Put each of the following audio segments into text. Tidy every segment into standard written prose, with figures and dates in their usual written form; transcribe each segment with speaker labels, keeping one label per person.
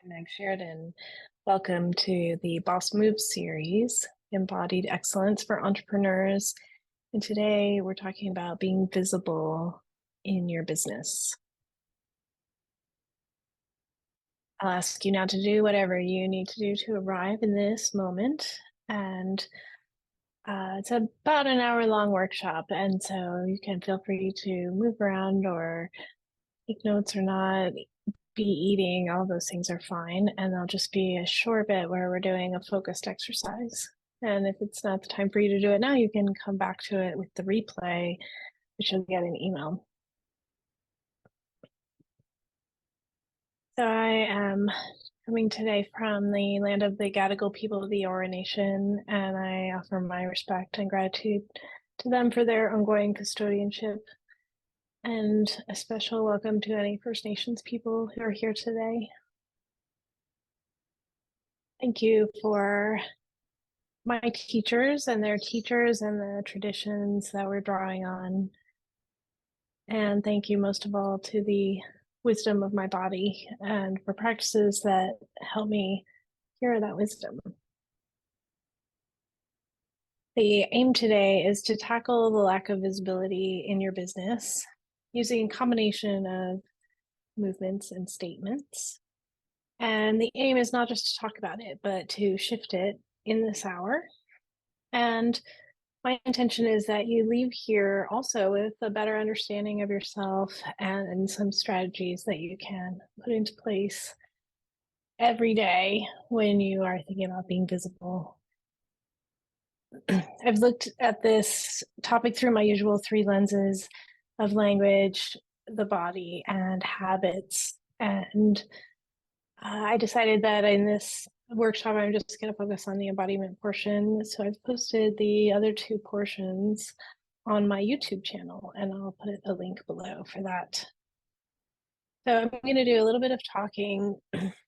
Speaker 1: Meg Sheridan. Welcome to the Boss Move series, Embodied Excellence for Entrepreneurs. And today we're talking about being visible in your business. I'll ask you now to do whatever you need to do to arrive in this moment. And it's about an hour-long workshop, and so you can feel free to move around or take notes or not, be eating, all those things are fine. And there'll just be a short bit where we're doing a focused exercise. And if it's not the time for you to do it now, you can come back to it with the replay, which you'll get an email. So I am coming today from the land of the Gadigal people of the Eora Nation, and I offer my respect and gratitude to them for their ongoing custodianship. And a special welcome to any First Nations people who are here today. Thank you for my teachers and their teachers and the traditions that we're drawing on. And thank you most of all to the wisdom of my body and for practices that help me hear that wisdom. The aim today is to tackle the lack of visibility in your business using a combination of movements and statements. And the aim is not just to talk about it, but to shift it in this hour. And my intention is that you leave here also with a better understanding of yourself and some strategies that you can put into place every day when you are thinking about being visible. I've looked at this topic through my usual three lenses of language, the body, and habits. And I decided that in this workshop, I'm just going to focus on the embodiment portion. So I've posted the other two portions on my YouTube channel, and I'll put a link below for that. So I'm going to do a little bit of talking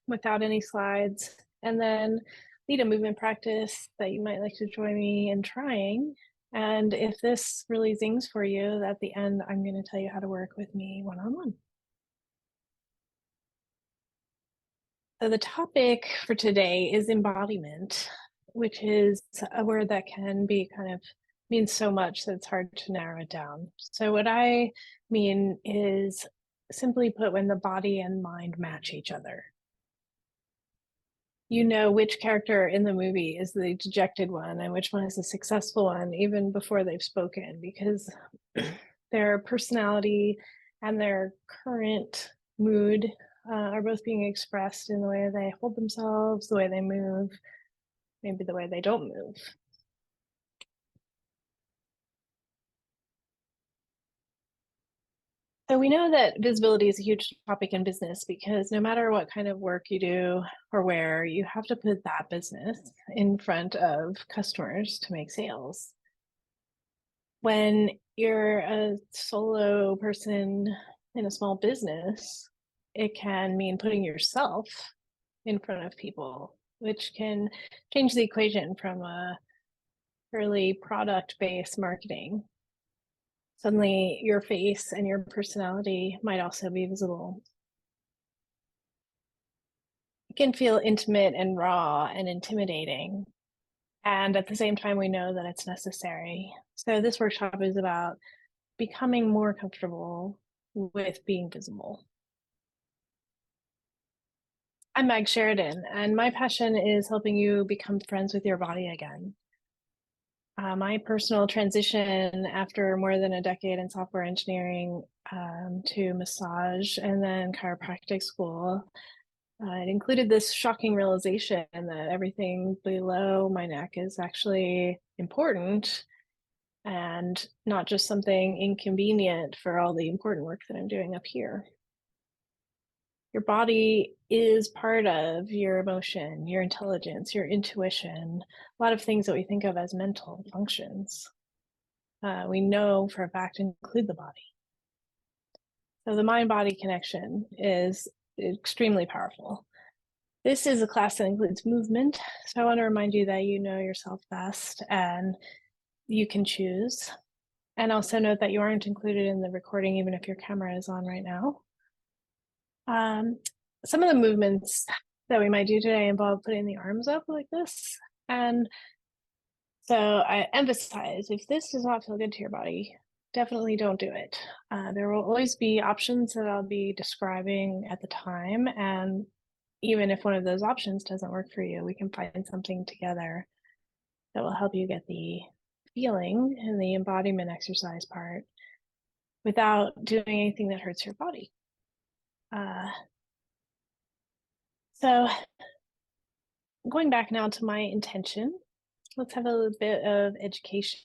Speaker 1: without any slides, and then lead a movement practice that you might like to join me in trying. And if this really zings for you, at the end, I'm going to tell you how to work with me one-on-one. So the topic for today is embodiment, which is a word that can be means so much that it's hard to narrow it down. So what I mean is, simply put, when the body and mind match each other. You know which character in the movie is the dejected one and which one is the successful one, even before they've spoken, because their personality and their current mood are both being expressed in the way they hold themselves, the way they move, maybe the way they don't move. So we know that visibility is a huge topic in business because no matter what kind of work you do or where, you have to put that business in front of customers to make sales. When you're a solo person in a small business, it can mean putting yourself in front of people, which can change the equation from a purely product-based marketing. Suddenly your face and your personality might also be visible. It can feel intimate and raw and intimidating. And at the same time, we know that it's necessary. So this workshop is about becoming more comfortable with being visible. I'm Meg Sheridan, and my passion is helping you become friends with your body again. My personal transition after more than a decade in software engineering to massage and then chiropractic school, it included this shocking realization that everything below my neck is actually important and not just something inconvenient for all the important work that I'm doing up here. Your body is part of your emotion, your intelligence, your intuition, a lot of things that we think of as mental functions. We know for a fact include the body. So the mind-body connection is extremely powerful. This is a class that includes movement. So I want to remind you that you know yourself best and you can choose. And also note that you aren't included in the recording, even if your camera is on right now. Some of the movements that we might do today involve putting the arms up like this. And so I emphasize, if this does not feel good to your body, definitely don't do it. There will always be options that I'll be describing at the time. And even if one of those options doesn't work for you, we can find something together that will help you get the feeling and the embodiment exercise part without doing anything that hurts your body. Uh, so going back now to my intention, let's have a little bit of education.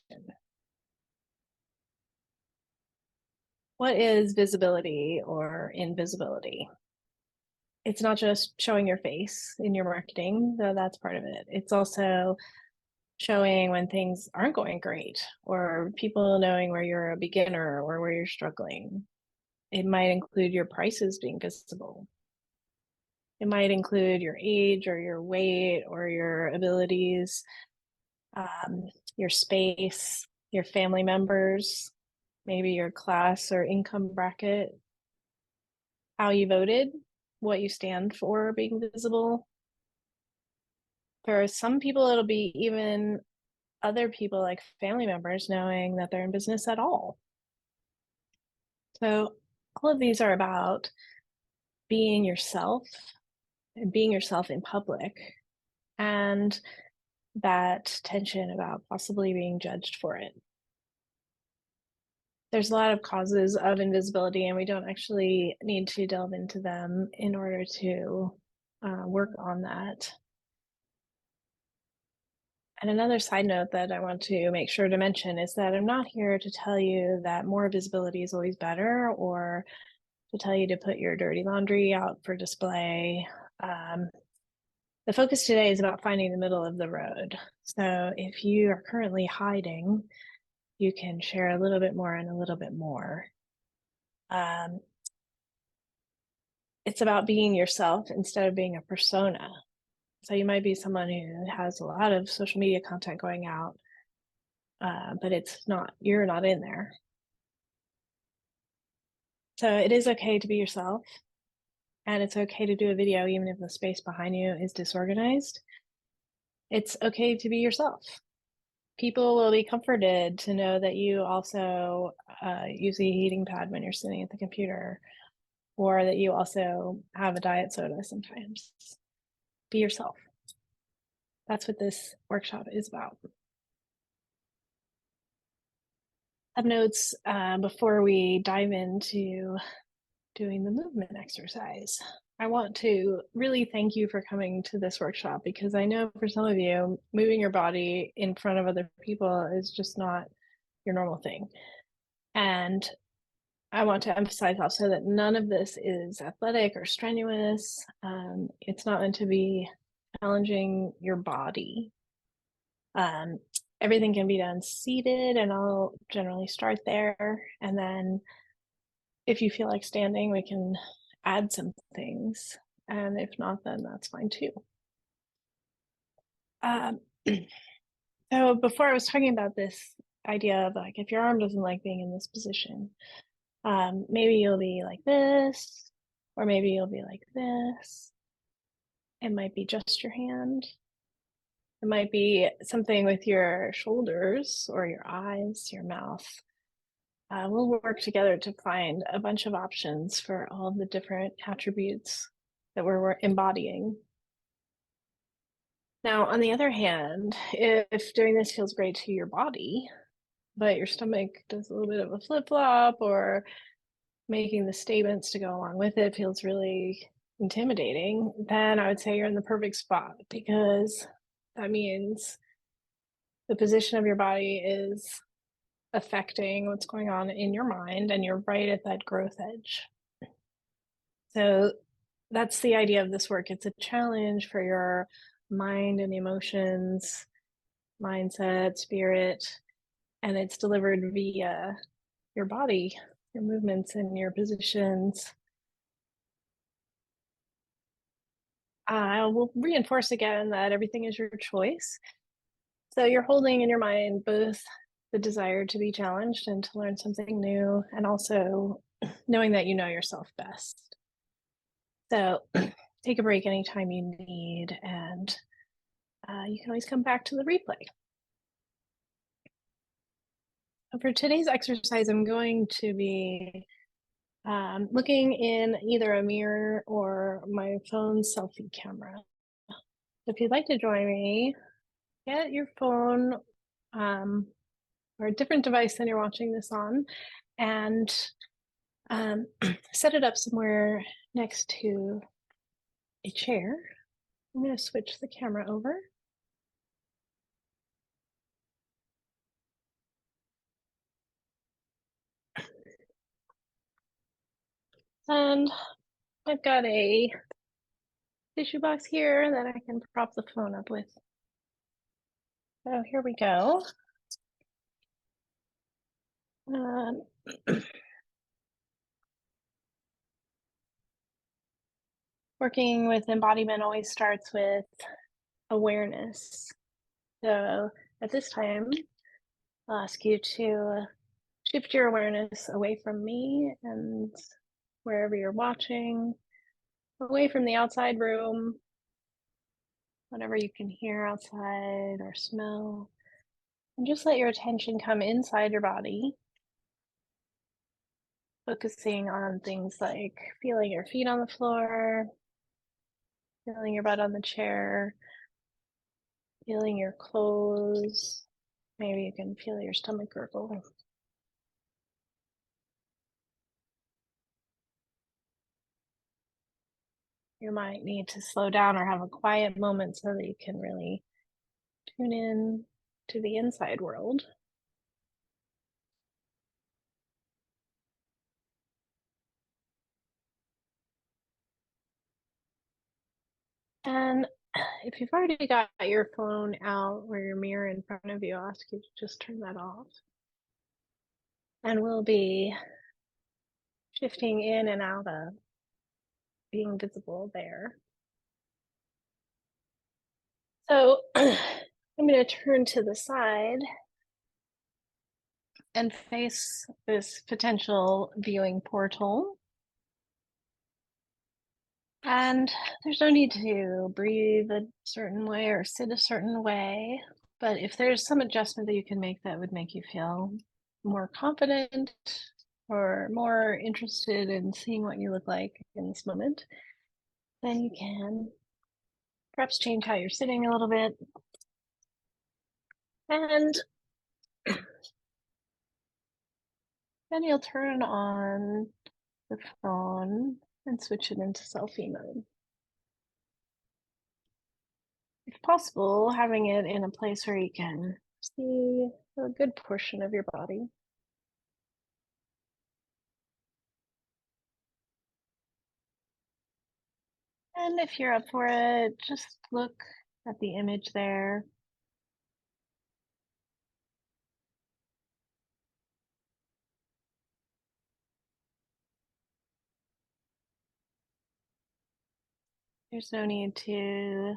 Speaker 1: What is visibility or invisibility? It's not just showing your face in your marketing, though that's part of it. It's also showing when things aren't going great, or people knowing where you're a beginner or where you're struggling. It might include your prices being visible. It might include your age or your weight or your abilities, your space, your family members, maybe your class or income bracket, how you voted, what you stand for being visible. For some people, it'll be even other people like family members knowing that they're in business at all. So all of these are about being yourself and being yourself in public, and that tension about possibly being judged for it. There's a lot of causes of invisibility, and we don't actually need to delve into them in order to work on that. And another side note that I want to make sure to mention is that I'm not here to tell you that more visibility is always better, or to tell you to put your dirty laundry out for display. The focus today is about finding the middle of the road. So if you are currently hiding, you can share a little bit more and a little bit more. It's about being yourself instead of being a persona. So you might be someone who has a lot of social media content going out, but you're not in there. So it is okay to be yourself, and it's okay to do a video even if the space behind you is disorganized. It's okay to be yourself. People will be comforted to know that you also use a heating pad when you're sitting at the computer, or that you also have a diet soda sometimes. Be yourself. That's what this workshop is about. Have notes before we dive into doing the movement exercise. I want to really thank you for coming to this workshop, because I know for some of you, moving your body in front of other people is just not your normal thing. And I want to emphasize also that none of this is athletic or strenuous. It's not meant to be challenging your body. Everything can be done seated, and I'll generally start there. And then if you feel like standing, we can add some things. And if not, then that's fine too. Um, so before I was talking about this idea of like, if your arm doesn't like being in this position, maybe you'll be like this, or maybe you'll be like this. It might be just your hand. It might be something with your shoulders or your eyes, your mouth. We'll work together to find a bunch of options for all the different attributes that we're embodying. Now, on the other hand, if doing this feels great to your body, but your stomach does a little bit of a flip-flop, or making the statements to go along with it feels really intimidating, then I would say you're in the perfect spot, because that means the position of your body is affecting what's going on in your mind, and you're right at that growth edge. So that's the idea of this work. It's a challenge for your mind and emotions, mindset, spirit, and it's delivered via your body, your movements, and your positions. I will reinforce again that everything is your choice. So you're holding in your mind both the desire to be challenged and to learn something new, and also knowing that you know yourself best. So take a break anytime you need, and you can always come back to the replay. For today's exercise, I'm going to be looking in either a mirror or my phone's selfie camera. If you'd like to join me, get your phone or a different device than you're watching this on, and set it up somewhere next to a chair. I'm going to switch the camera over. And I've got a tissue box here that I can prop the phone up with. So here we go. Working with embodiment always starts with awareness. So at this time, I'll ask you to shift your awareness away from me and wherever you're watching, away from the outside room, whatever you can hear outside or smell, and just let your attention come inside your body, focusing on things like feeling your feet on the floor, feeling your butt on the chair, feeling your clothes. Maybe you can feel your stomach gurgle. You might need to slow down or have a quiet moment so that you can really tune in to the inside world. And if you've already got your phone out or your mirror in front of you, I'll ask you to just turn that off. And we'll be shifting in and out of being visible there. So I'm going to turn to the side and face this potential viewing portal. And there's no need to breathe a certain way or sit a certain way, but if there's some adjustment that you can make that would make you feel more confident or more interested in seeing what you look like in this moment, then you can perhaps change how you're sitting a little bit. And then you'll turn on the phone and switch it into selfie mode. If possible, having it in a place where you can see a good portion of your body. And if you're up for it, just look at the image there. There's no need to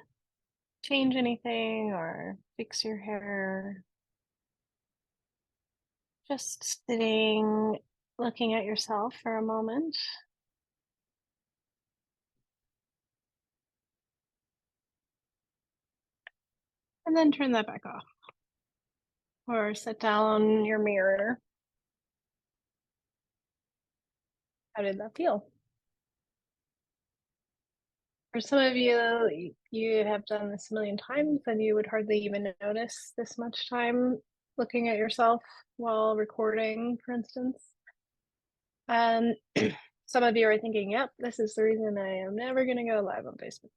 Speaker 1: change anything or fix your hair. Just sitting, looking at yourself for a moment. And then turn that back off. Or set down your mirror. How did that feel? For some of you, you have done this a million times and you would hardly even notice this much time looking at yourself while recording, for instance. And some of you are thinking, yep, this is the reason I am never going to go live on Facebook.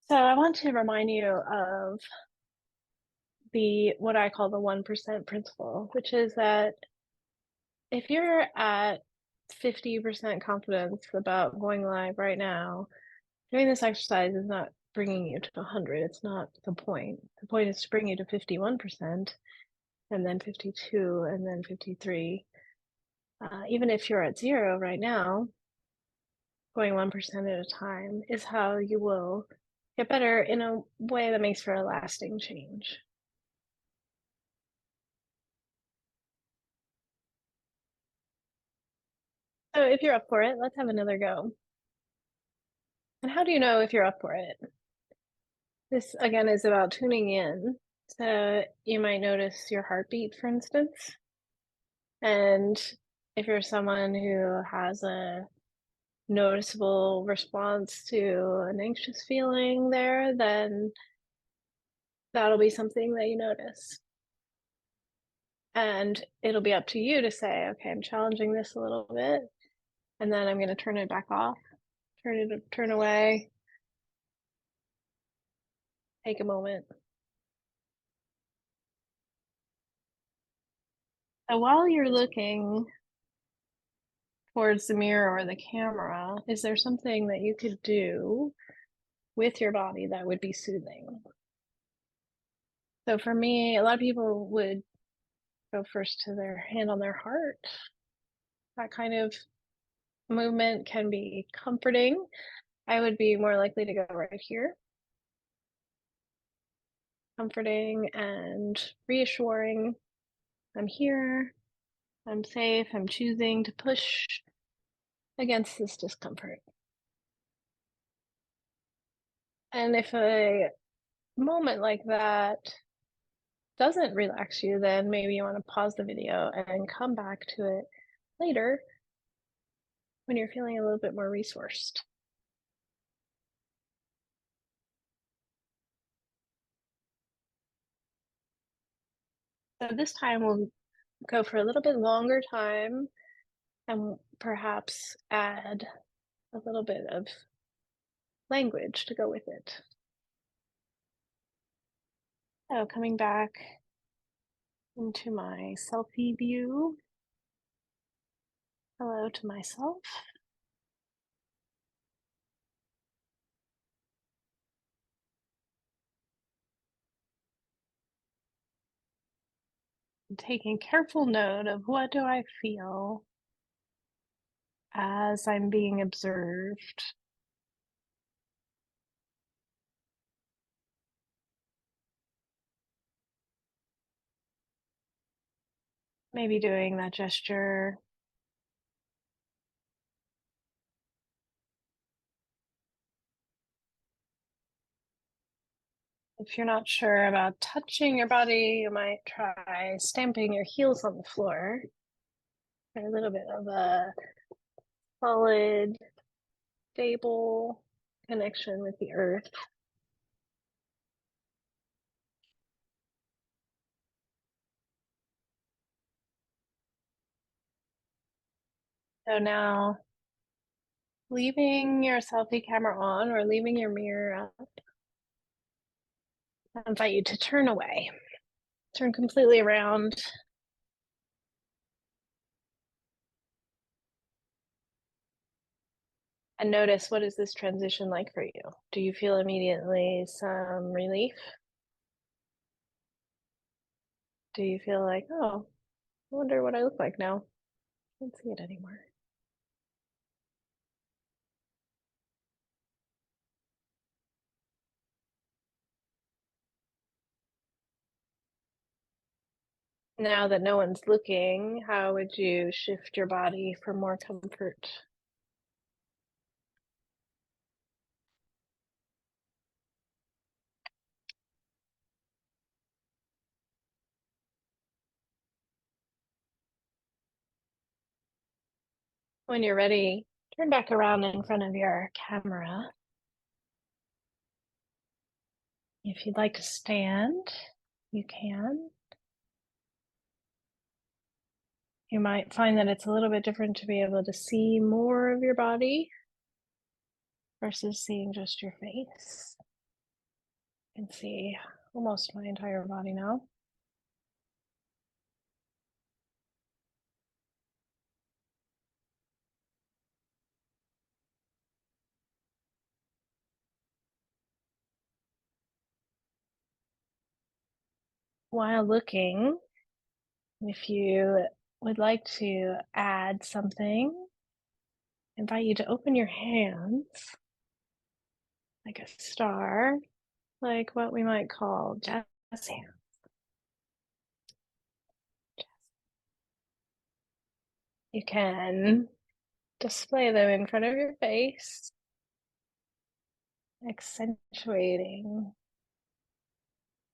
Speaker 1: So I want to remind you of what I call the 1% principle, which is that if you're at 50% confidence about going live right now, doing this exercise is not bringing you to 100. It's not the point. The point is to bring you to 51%, and then 52, and then 53. Even if you're at 0 right now, going 1% at a time is how you will get better in a way that makes for a lasting change. So So if you're up for it, let's have another go. And how do you know if you're up for it? This again is about tuning in. So you might notice your heartbeat, for instance. And if you're someone who has a noticeable response to an anxious feeling there, then that'll be something that you notice. And it'll be up to you to say, okay, I'm challenging this a little bit, and then I'm going to turn it back off, turn away, take a moment. So while you're looking towards the mirror or the camera, is there something that you could do with your body that would be soothing? So for me, a lot of people would go first to their hand on their heart. That kind of movement can be comforting. I would be more likely to go right here, comforting and reassuring. I'm here, I'm safe, I'm choosing to push against this discomfort. And if a moment like that doesn't relax you, then maybe you want to pause the video and come back to it later when you're feeling a little bit more resourced. So this time we'll go for a little bit longer time and perhaps add a little bit of language to go with it. So coming back into my selfie view. Hello to myself. Taking careful note of what do I feel as I'm being observed. Maybe doing that gesture. If you're not sure about touching your body, you might try stamping your heels on the floor for a little bit of a solid, stable connection with the earth. So now, leaving your selfie camera on or leaving your mirror up, I invite you to turn away. Turn completely around. And notice, what is this transition like for you? Do you feel immediately some relief? Do you feel like, oh, I wonder what I look like now? I don't see it anymore. Now that no one's looking, how would you shift your body for more comfort? When you're ready, turn back around in front of your camera. If you'd like to stand, you can. You might find that it's a little bit different to be able to see more of your body versus seeing just your face. You can see almost my entire body now. While looking, if you would like to add something, I invite you to open your hands like a star, like what we might call jazz hands. You can display them in front of your face, accentuating.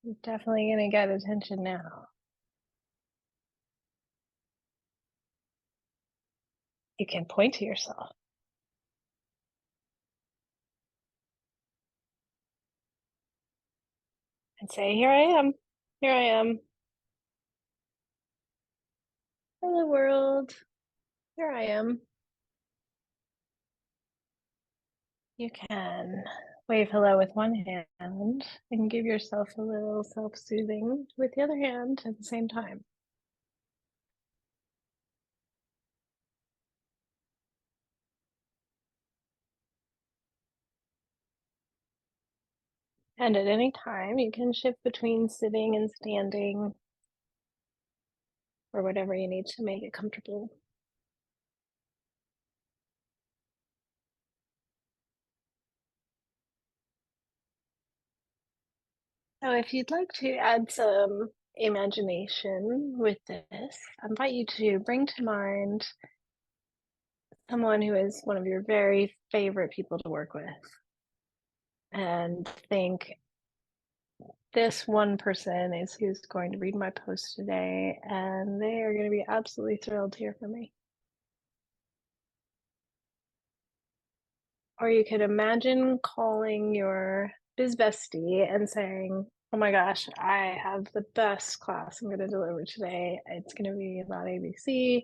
Speaker 1: You're definitely going to get attention now. You can point to yourself and say, "Here I am. Here I am. Hello, world. Here I am." You can wave hello with one hand and give yourself a little self-soothing with the other hand at the same time. And at any time, you can shift between sitting and standing or whatever you need to make it comfortable. So if you'd like to add some imagination with this, I invite you to bring to mind someone who is one of your very favorite people to work with and think this one person is who's going to read my post today, and they are going to be absolutely thrilled to hear from me. Or you could imagine calling your biz bestie and saying, "Oh my gosh, I have the best class I'm going to deliver today. It's going to be about ABC.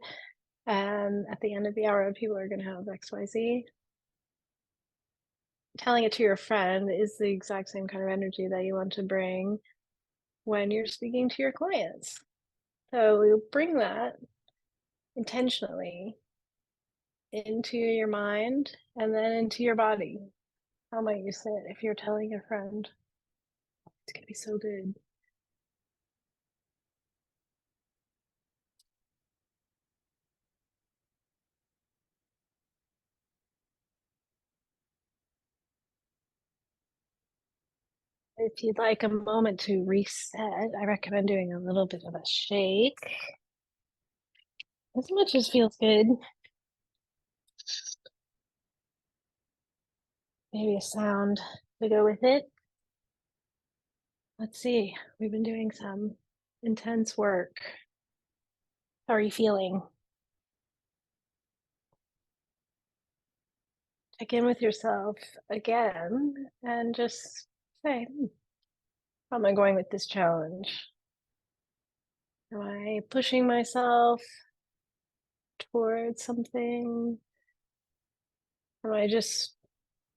Speaker 1: And at the end of the hour, people are going to have XYZ." Telling it to your friend is the exact same kind of energy that you want to bring when you're speaking to your clients. So you bring that intentionally into your mind and then into your body. How might you sit if you're telling a friend? It's going to be so good. If you'd like a moment to reset, I recommend doing a little bit of a shake. As much as feels good. Maybe a sound to go with it. Let's see. We've been doing some intense work. How are you feeling? Check in with yourself again and just say, how am I going with this challenge? Am I pushing myself towards something? Am I just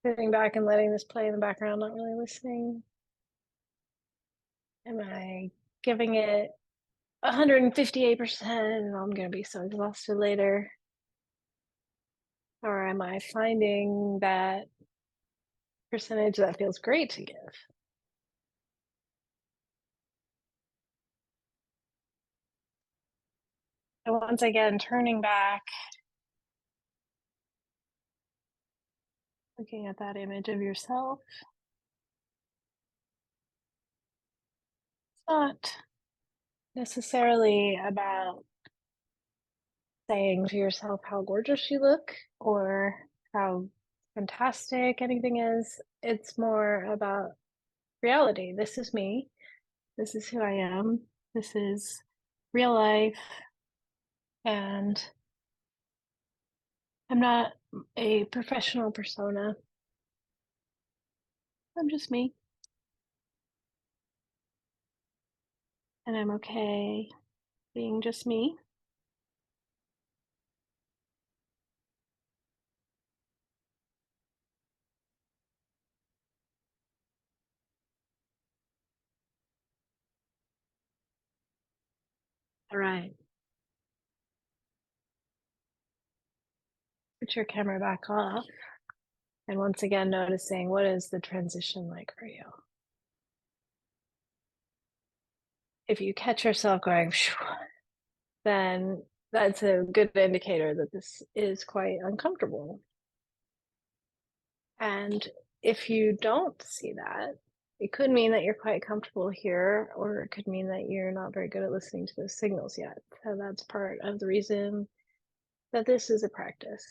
Speaker 1: sitting back and letting this play in the background, not really listening? Am I giving it 158% and I'm going to be so exhausted later? Or am I finding that percentage that feels great to give? And once again, turning back, looking at that image of yourself. It's not necessarily about saying to yourself how gorgeous you look or how fantastic anything is. It's more about reality. This is me. This is who I am. This is real life. And I'm not a professional persona. I'm just me. And I'm okay being just me. All right. Put your camera back off. And once again, noticing what is the transition like for you? If you catch yourself going, then that's a good indicator that this is quite uncomfortable. And if you don't see that, it could mean that you're quite comfortable here, or it could mean that you're not very good at listening to those signals yet. So that's part of the reason that this is a practice.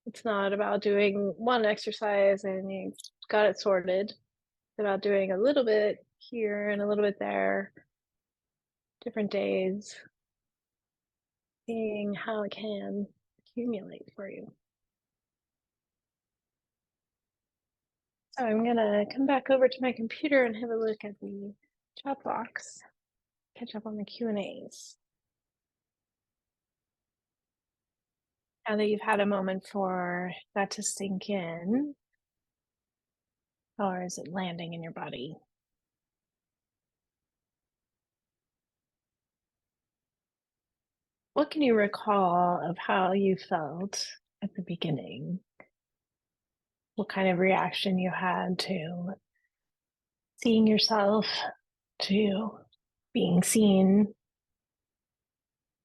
Speaker 1: It's not about doing one exercise and you got it sorted. It's about doing a little bit here and a little bit there, different days, seeing how it can accumulate for you. So I'm gonna come back over to my computer and have a look at the chat box, catch up on the Q&As. Now that you've had a moment for that to sink in, or is it landing in your body? What can you recall of how you felt at the beginning? What kind of reaction you had to seeing yourself, to being seen,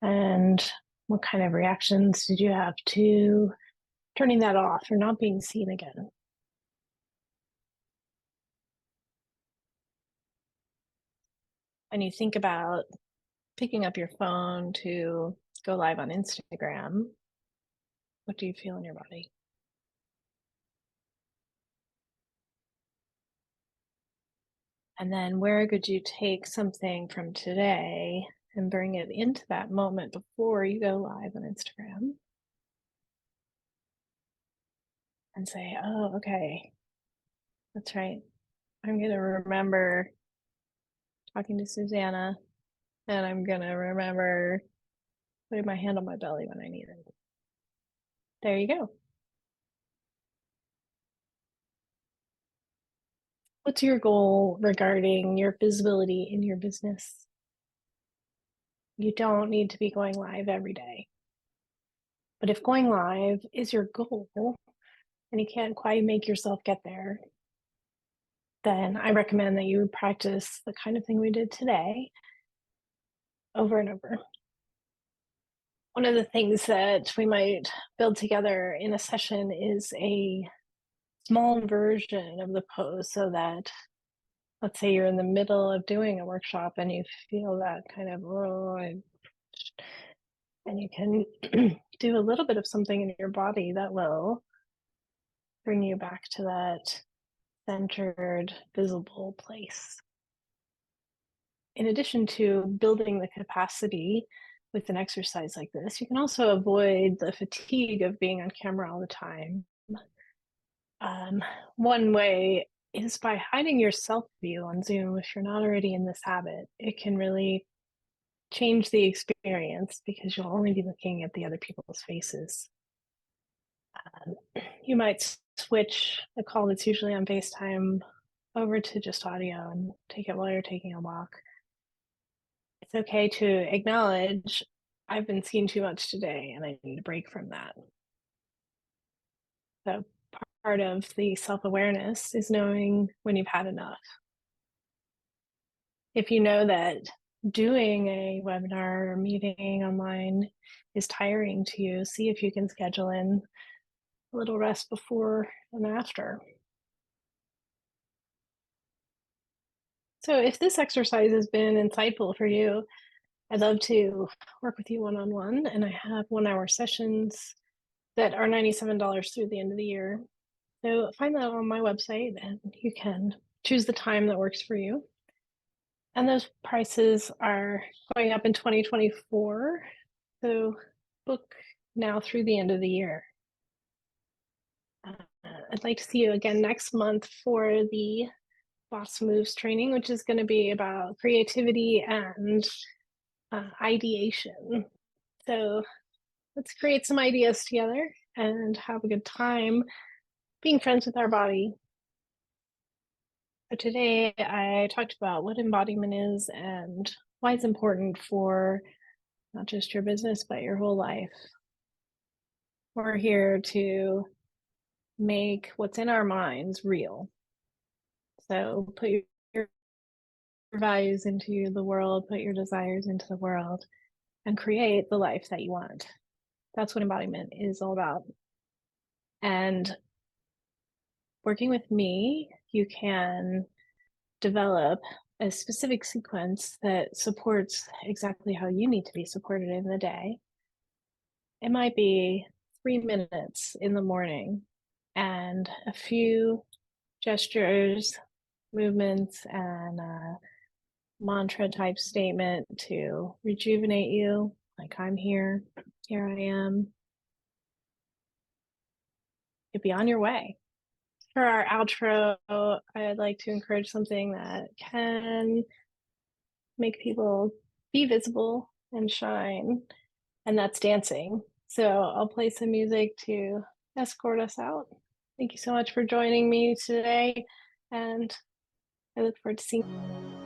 Speaker 1: and what kind of reactions did you have to turning that off or not being seen again? When you think about picking up your phone to go live on Instagram, what do you feel in your body? And then where could you take something from today and bring it into that moment before you go live on Instagram and say, oh, okay, that's right. I'm going to remember talking to Susanna, and I'm going to remember putting my hand on my belly when I need it. There you go. What's your goal regarding your visibility in your business? You don't need to be going live every day. But if going live is your goal and you can't quite make yourself get there, then I recommend that you practice the kind of thing we did today over and over. One of the things that we might build together in a session is a small version of the pose so that, let's say you're in the middle of doing a workshop and you feel that kind of, oh, and you can do a little bit of something in your body that will bring you back to that centered, visible place. In addition to building the capacity with an exercise like this, you can also avoid the fatigue of being on camera all the time. One way is by hiding your self view on Zoom. If you're not already in this habit, it can really change the experience because you'll only be looking at the other people's faces. You might switch a call that's usually on FaceTime over to just audio and take it while you're taking a walk. It's okay to acknowledge, I've been seeing too much today and I need a break from that. So part of the self-awareness is knowing when you've had enough. If you know that doing a webinar or meeting online is tiring to you, see if you can schedule in a little rest before and after. So if this exercise has been insightful for you, I'd love to work with you one-on-one, and I have 1-hour sessions that are $97 through the end of the year. So find that on my website and you can choose the time that works for you. And those prices are going up in 2024. So book now through the end of the year. I'd like to see you again next month for the Boss Moves training, which is going to be about creativity and ideation. So let's create some ideas together and have a good time being friends with our body. So today I talked about what embodiment is and why it's important for not just your business, but your whole life. We're here to make what's in our minds real. So put your values into the world, put your desires into the world, and create the life that you want. That's what embodiment is all about. And working with me, you can develop a specific sequence that supports exactly how you need to be supported in the day. It might be 3 minutes in the morning and a few gestures, movements, and a mantra type statement to rejuvenate you. Like, I'm here, here I am. You'll be on your way. For our outro, I'd like to encourage something that can make people be visible and shine, and that's dancing. So I'll play some music to escort us out. Thank you so much for joining me today, and I look forward to seeing you.